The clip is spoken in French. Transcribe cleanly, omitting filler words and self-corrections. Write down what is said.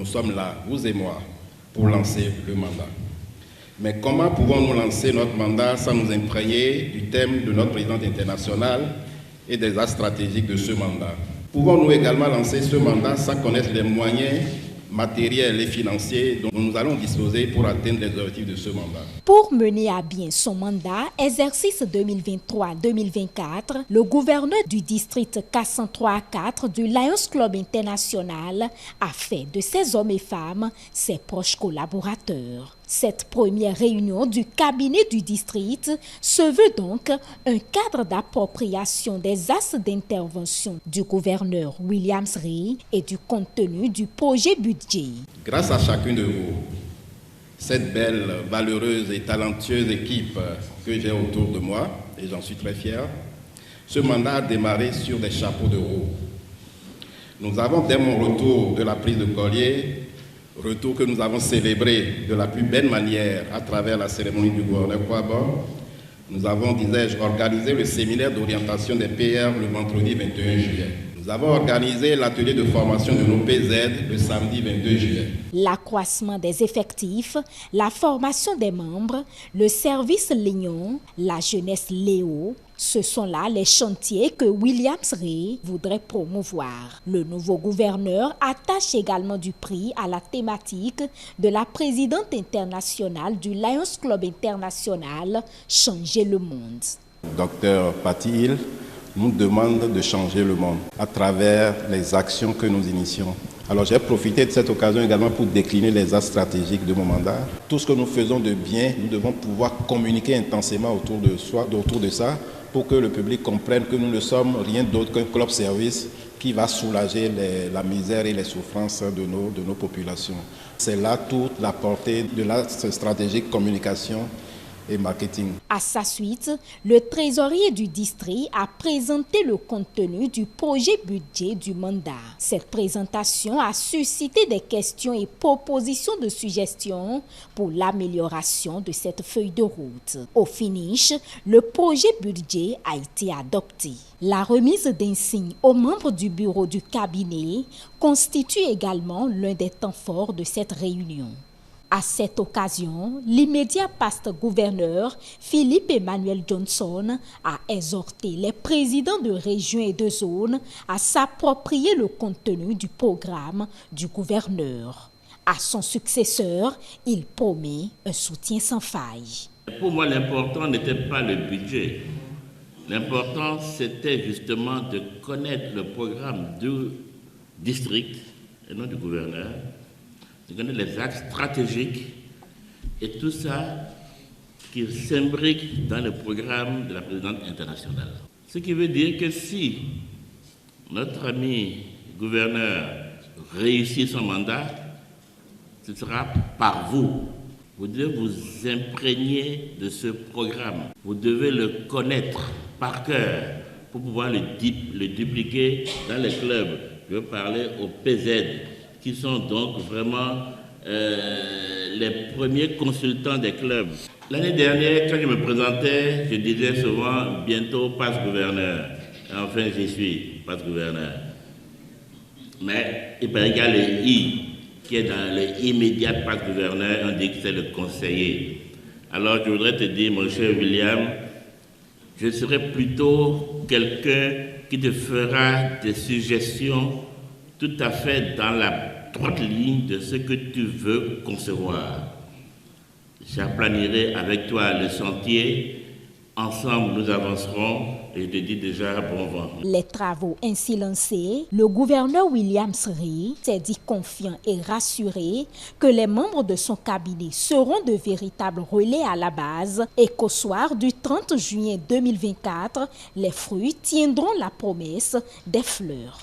nous sommes là, vous et moi, pour lancer le mandat. Mais comment pouvons-nous lancer notre mandat sans nous imprégner du thème de notre présidente internationale et des axes stratégiques de ce mandat? Pouvons-nous également lancer ce mandat sans connaître les moyens matériels et financiers dont nous allons disposer pour atteindre les objectifs de ce mandat? Pour mener à bien son mandat, exercice 2023-2024, le gouverneur du district K103-4 du Lions Club International a fait de ses hommes et femmes ses proches collaborateurs. Cette première réunion du cabinet du district se veut donc un cadre d'appropriation des axes d'intervention du gouverneur Williams Rey et du contenu du projet budget. Grâce à chacun de vous, cette belle, valeureuse et talentueuse équipe que j'ai autour de moi, et j'en suis très fier, ce mandat a démarré sur des chapeaux de roue. Nous avons, dès mon retour de la prise de collier, retour que nous avons célébré de la plus belle manière à travers la cérémonie du gouverneur Kouaba, nous avons, disais-je, organisé le séminaire d'orientation des PR le vendredi 21 juillet. Nous avons organisé l'atelier de formation de nos PZ le samedi 22 juillet. L'accroissement des effectifs, la formation des membres, le service Lignon, la jeunesse Léo, ce sont là les chantiers que Williams Rey voudrait promouvoir. Le nouveau gouverneur attache également du prix à la thématique de la présidente internationale du Lions Club International, Changer le monde. Docteur Patty Hill nous demande de changer le monde à travers les actions que nous initions. Alors j'ai profité de cette occasion également pour décliner les axes stratégiques de mon mandat. Tout ce que nous faisons de bien, nous devons pouvoir communiquer intensément autour de ça pour que le public comprenne que nous ne sommes rien d'autre qu'un club service qui va soulager la misère et les souffrances de nos populations. C'est là toute la portée de l'axe stratégique communication et marketing. À sa suite, le trésorier du district a présenté le contenu du projet budget du mandat. Cette présentation a suscité des questions et propositions de suggestions pour l'amélioration de cette feuille de route. Au finish, le projet budget a été adopté. La remise d'insignes aux membres du bureau du cabinet constitue également l'un des temps forts de cette réunion. À cette occasion, l'immédiat pasteur-gouverneur Philippe Emmanuel Johnson a exhorté les présidents de régions et de zones à s'approprier le contenu du programme du gouverneur. À son successeur, il promet un soutien sans faille. Pour moi, l'important n'était pas le budget. L'important, c'était justement de connaître le programme du district et non du gouverneur, de connaître les axes stratégiques et tout ça qui s'imbrique dans le programme de la présidente internationale. Ce qui veut dire que si notre ami gouverneur réussit son mandat, ce sera par vous. Vous devez vous imprégner de ce programme. Vous devez le connaître par cœur pour pouvoir le dupliquer dans les clubs. Je veux parler aux PZ, qui sont donc vraiment les premiers consultants des clubs. L'année dernière, quand je me présentais, je disais souvent « bientôt passe-gouverneur ». Enfin, j'y suis, passe-gouverneur. Mais il paraît qu'il y a le « I » qui est dans le immédiat passe-gouverneur, on dit que c'est le conseiller. Alors, je voudrais te dire, mon cher William, je serai plutôt quelqu'un qui te fera des suggestions tout à fait dans la droite ligne de ce que tu veux concevoir. J'aplanirai avec toi le sentier. Ensemble, nous avancerons et je te dis déjà bon vent. Les travaux ainsi lancés, le gouverneur Williams Rey s'est dit confiant et rassuré que les membres de son cabinet seront de véritables relais à la base et qu'au soir du 30 juin 2024, les fruits tiendront la promesse des fleurs.